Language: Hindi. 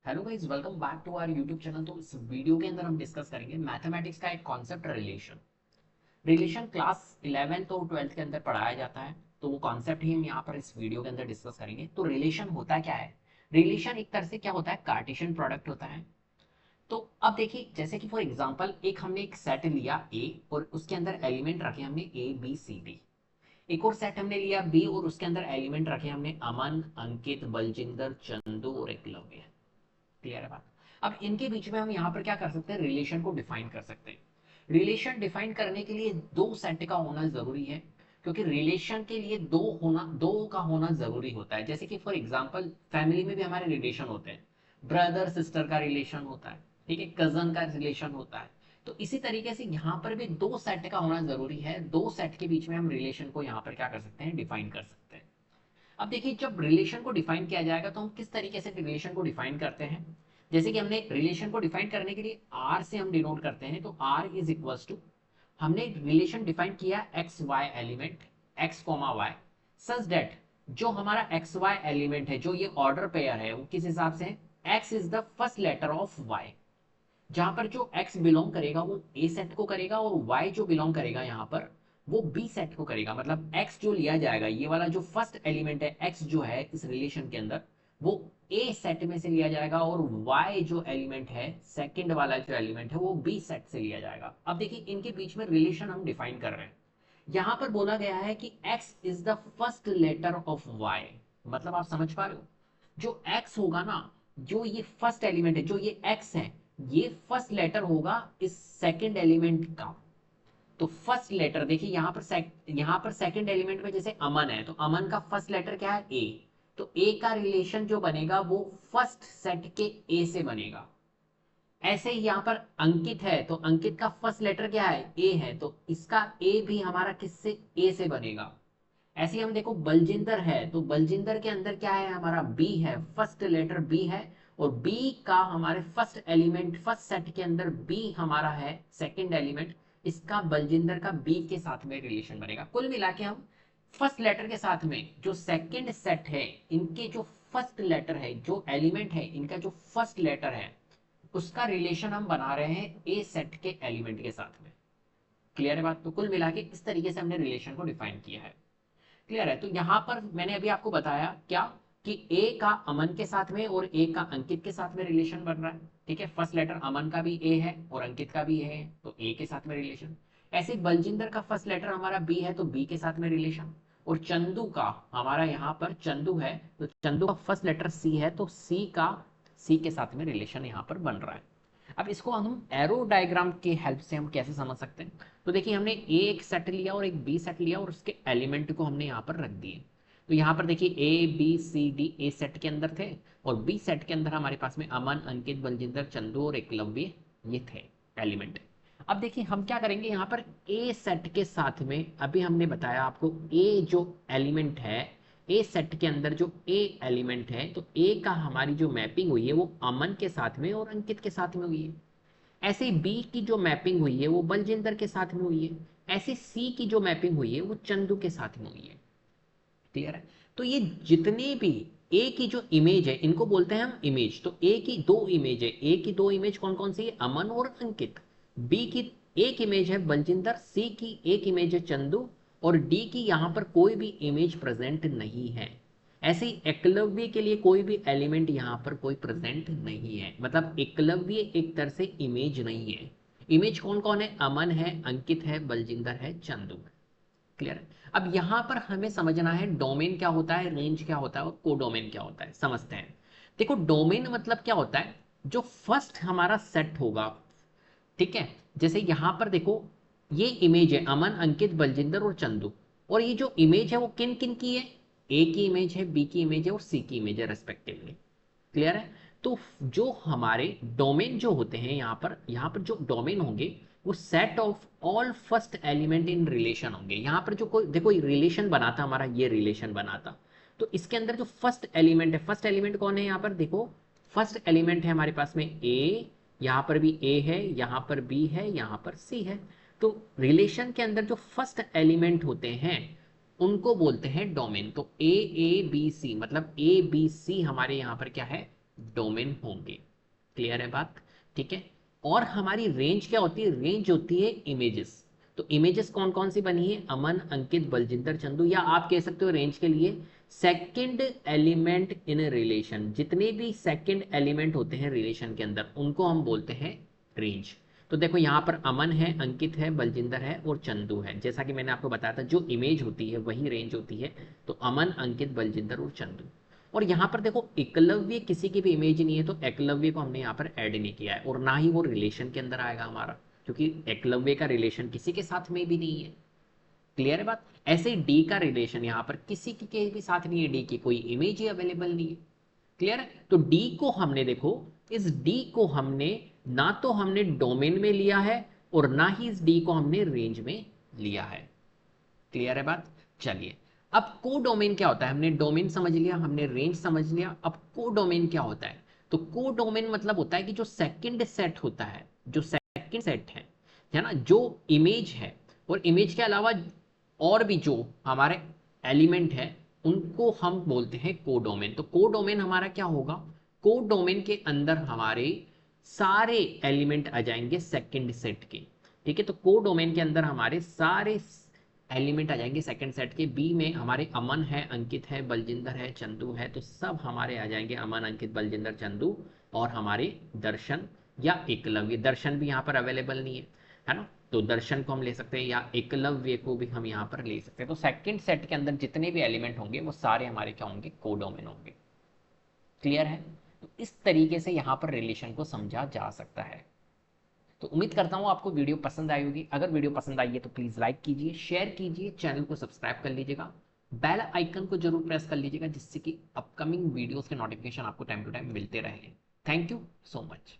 Hello guys, welcome back to our YouTube channel. तो इस वीडियो के अंदर हम डिस्कस करेंगे मैथमेटिक्स का एक concept relation. Relation class 11th और 12th के अंदर पढ़ाया जाता है, तो वो कॉन्सेप्ट ही हम यहाँ पर इस वीडियो के अंदर डिस्कस करेंगे। तो रिलेशन होता क्या है? रिलेशन एक तरह से क्या होता है, कार्टेशियन प्रोडक्ट होता है। तो अब देखिए, जैसे कि फॉर एग्जांपल एक हमने एक सेट लिया ए और उसके अंदर एलिमेंट रखे हमने ए बी सी डी। एक और सेट हमने लिया बी और उसके अंदर एलिमेंट रखे हमने अमन, अंकित, बलजिंदर, चंदू और एकलव्य। क्लियर है बात? अब इनके बीच में हम यहाँ पर क्या कर सकते हैं, रिलेशन को डिफाइन कर सकते हैं। रिलेशन डिफाइन करने के लिए दो सेट का होना जरूरी है, क्योंकि रिलेशन के लिए दो का होना जरूरी होता है। जैसे कि फॉर एग्जांपल फैमिली में भी हमारे रिलेशन होते हैं, ब्रदर सिस्टर का रिलेशन होता है, ठीक है, कजन का रिलेशन होता है। तो इसी तरीके से यहाँ पर भी दो सेट का होना जरूरी है। दो सेट के बीच में हम रिलेशन को यहाँ पर क्या कर सकते हैं, डिफाइन कर सकते हैं। अब देखिए, जब रिलेशन को डिफाइन किया जाएगा तो हम किस तरीके से रिलेशन को डिफाइन करते हैं। जैसे कि हमने रिलेशन को डिफाइन करने के लिए आर से हम डिनोट करते हैं, तो आर इज इक्वल्स टू, हमने रिलेशन डिफाइन किया X Y element, X comma Y, such that जो हमारा एक्स वाई एलिमेंट है, जो ये ऑर्डर पेयर है, वो किस हिसाब से है, X is the first letter of Y. जहां पर जो x बिलोंग करेगा वो a सेट को करेगा और y जो बिलोंग करेगा यहाँ पर वो b सेट को करेगा। मतलब x जो लिया जाएगा, ये वाला जो फर्स्ट एलिमेंट है x जो है इस रिलेशन के अंदर, वो a सेट में से लिया जाएगा और y जो एलिमेंट है, सेकंड वाला जो एलिमेंट है, वो b सेट से लिया जाएगा। अब देखिए, इनके बीच में रिलेशन हम डिफाइन कर रहे हैं। यहां पर बोला गया है कि x is the first letter of y। मतलब आप समझ पा रहे हो, जो x होगा ना, जो ये फर्स्ट एलिमेंट है, जो ये x है, ये फर्स्ट लेटर होगा इस सेकंड एलिमेंट का। तो फर्स्ट लेटर देखिए, यहां पर सेकंड एलिमेंट में जैसे अमन है, तो अमन का फर्स्ट लेटर क्या है, ए। तो ए का रिलेशन जो बनेगा वो फर्स्ट सेट के ए से बनेगा। ऐसे ही यहां पर अंकित है, तो अंकित का फर्स्ट लेटर क्या है, ए है, तो इसका ए भी हमारा किससे, ए से बनेगा। ऐसे ही हम देखो बलजिंदर है, तो बलजिंदर के अंदर क्या है, हमारा बी है, फर्स्ट लेटर बी है, और बी का हमारे फर्स्ट एलिमेंट, फर्स्ट सेट के अंदर बी हमारा है सेकंड एलिमेंट। इसका बलजिंदर का बी के साथ में रिलेशन बनेगा। कुल मिला के हम फर्स्ट लेटर के साथ में जो सेकंड सेट है, इनके जो फर्स्ट लेटर है, जो एलिमेंट है, इनका जो फर्स्ट लेटर है, उसका रिलेशन हम बना रहे हैं ए सेट के एलिमेंट के साथ में। क्लियर है बात? तो कुल मिला के इस तरीके से हमने रिलेशन को डिफाइन किया है। क्लियर है? तो यहां पर मैंने अभी आपको बताया क्या, कि ए का अमन के साथ में और ए का अंकित के साथ में रिलेशन बन रहा है। ठीक है, फर्स्ट लेटर अमन का भी ए है और अंकित का भी ए है, तो ए के साथ में रिलेशन। ऐसे बलजिंदर का फर्स्ट लेटर हमारा बी है, तो बी के साथ में रिलेशन। और चंदू का, हमारा यहाँ पर चंदू है, तो चंदू का फर्स्ट लेटर सी है, तो सी के साथ में रिलेशन यहाँ पर बन रहा है। अब इसको हम एरो डायग्राम की हेल्प से हम कैसे समझ सकते हैं। तो देखिए, हमने ए एक सेट लिया और एक बी सेट लिया और उसके एलिमेंट को हमने यहाँ पर रख दिए। तो यहाँ पर देखिए, A B C D A set के अंदर थे, और बी सेट के अंदर हमारे पास में अमन, अंकित, बलजिंदर, चंदू और एकलव्य ये थे एलिमेंट। अब देखिए, हम क्या करेंगे यहाँ पर ए सेट के साथ में, अभी हमने बताया आपको ए जो एलिमेंट है, ए सेट के अंदर जो ए एलिमेंट है, तो ए का हमारी जो मैपिंग हुई है वो अमन के साथ में और अंकित के साथ में हुई है। ऐसे ही बी की जो मैपिंग हुई है वो बलजिंदर के साथ में हुई है। ऐसे सी की जो मैपिंग हुई है वो चंदू के साथ में हुई है। क्लियर है? तो ये जितने भी ए की जो इमेज है, इनको बोलते हैं हम इमेज। तो ए की दो इमेज है, ए की दो इमेज कौन कौन सी है, अमन और अंकित। बी की एक इमेज है बलजिंदर, सी की एक इमेज है चंदू, और डी की यहां पर कोई भी इमेज प्रेजेंट नहीं है। ऐसे ही एकलव्य के लिए कोई भी एलिमेंट यहां पर कोई प्रेजेंट नहीं है। मतलब एकलव्य एक तरह से इमेज नहीं है। इमेज कौन कौन है, अमन है, अंकित है, बलजिंदर है, चंदू है। क्लियर है? अब यहां पर हमें समझना है डोमेन क्या होता है, रेंज क्या होता है और कोडोमेन क्या होता है, समझते हैं। देखो, डोमेन मतलब क्या होता है, जो फर्स्ट हमारा सेट होगा। ठीक है, जैसे यहां पर देखो, ये इमेज है अमन, अंकित, बलजिंदर और चंदू, और ये जो इमेज है वो किन किन की है, ए की इमेज है, बी की इमेज है और सी की इमेज है रेस्पेक्टिवली। क्लियर है? तो जो हमारे डोमेन जो होते हैं, यहाँ पर जो डोमेन होंगे, वो set of all first element in relation होंगे। यहाँ पर जो कोई देखो रिलेशन बना था हमारा, ये रिलेशन बना था, तो इसके अंदर जो फर्स्ट एलिमेंट है, फर्स्ट एलिमेंट कौन है, यहाँ पर देखो, फर्स्ट एलिमेंट है हमारे पास में ए, यहाँ पर भी ए है, यहाँ पर बी है, यहाँ पर सी है। तो रिलेशन के अंदर जो फर्स्ट एलिमेंट होते हैं उनको बोलते हैं डोमेन। तो ए बी सी, मतलब ए बी सी हमारे यहाँ पर क्या है, डोमेन होंगे। क्लियर है बात? ठीक है। और हमारी रेंज क्या होती है? रेंज होती है इमेजेस। तो इमेजेस कौन कौन सी बनी है? अमन, अंकित, बलजिंदर, चंदू, या आप कह सकते हो रेंज के लिए सेकंड एलिमेंट इन रिलेशन। जितने भी सेकंड एलिमेंट होते हैं रिलेशन के अंदर उनको हम बोलते हैं रेंज। तो देखो यहाँ पर अमन है, अंकित है, बलजिंदर है और चंदू है। जैसा कि मैंने आपको बताया था जो इमेज होती है वही रेंज होती है। तो अमन, अंकित, बलजिंदर और चंदू। और यहाँ पर देखो एकलव्य किसी की भी इमेज नहीं है, तो एकलव्य को हमने यहाँ पर ऐड नहीं किया है और ना ही वो रिलेशन के अंदर आएगा हमारा, क्योंकि एकलव्य का रिलेशन किसी के साथ में भी नहीं है। क्लियर है बात? ऐसे ही डी का रिलेशन यहाँ पर किसी के भी साथ नहीं है, डी की कोई इमेज ही अवेलेबल नहीं है। क्लियर है? तो डी को हमने देखो, इस डी को हमने ना तो हमने डोमेन में लिया है और ना ही इस डी को हमने रेंज में लिया है। क्लियर है बात? चलिए, अब कोडोमेन क्या होता है? हमने डोमेन समझ लिया, हमने रेंज समझ लिया, अब कोडोमेन क्या होता है? तो कोडोमेन मतलब होता है कि जो सेकंड सेट होता है, जो सेकंड सेट है ना, जो इमेज है और इमेज के अलावा और भी जो हमारे एलिमेंट है उनको हम बोलते हैं कोडोमेन। तो कोडोमेन हमारा क्या होगा? कोडोमेन के अंदर हमारे सारे एलिमेंट आ जाएंगे सेकंड सेट के। ठीक है, तो कोडोमेन के अंदर हमारे सारे एलिमेंट आ जाएंगे सेकंड सेट के। बी में हमारे अमन है, अंकित है, बलजिंदर है, चंदू है, तो सब हमारे आ जाएंगे अमन, अंकित, बलजिंदर, चंदू। और हमारे दर्शन या एकलव्य, दर्शन भी यहाँ पर अवेलेबल नहीं है ना, तो दर्शन को हम ले सकते हैं या एकलव्य को भी हम यहाँ पर ले सकते हैं। तो सेकंड सेट के अंदर जितने भी एलिमेंट होंगे वो सारे हमारे क्या होंगे? कोडोमेन होंगे। क्लियर है? तो इस तरीके से यहाँ पर रिलेशन को समझा जा सकता है। तो उम्मीद करता हूँ आपको वीडियो पसंद आई होगी। अगर वीडियो पसंद आई है तो प्लीज़ लाइक कीजिए, शेयर कीजिए, चैनल को सब्सक्राइब कर लीजिएगा, बेल आइकन को जरूर प्रेस कर लीजिएगा, जिससे कि अपकमिंग वीडियोस के नोटिफिकेशन आपको टाइम टू टाइम मिलते रहे। Thank you so much.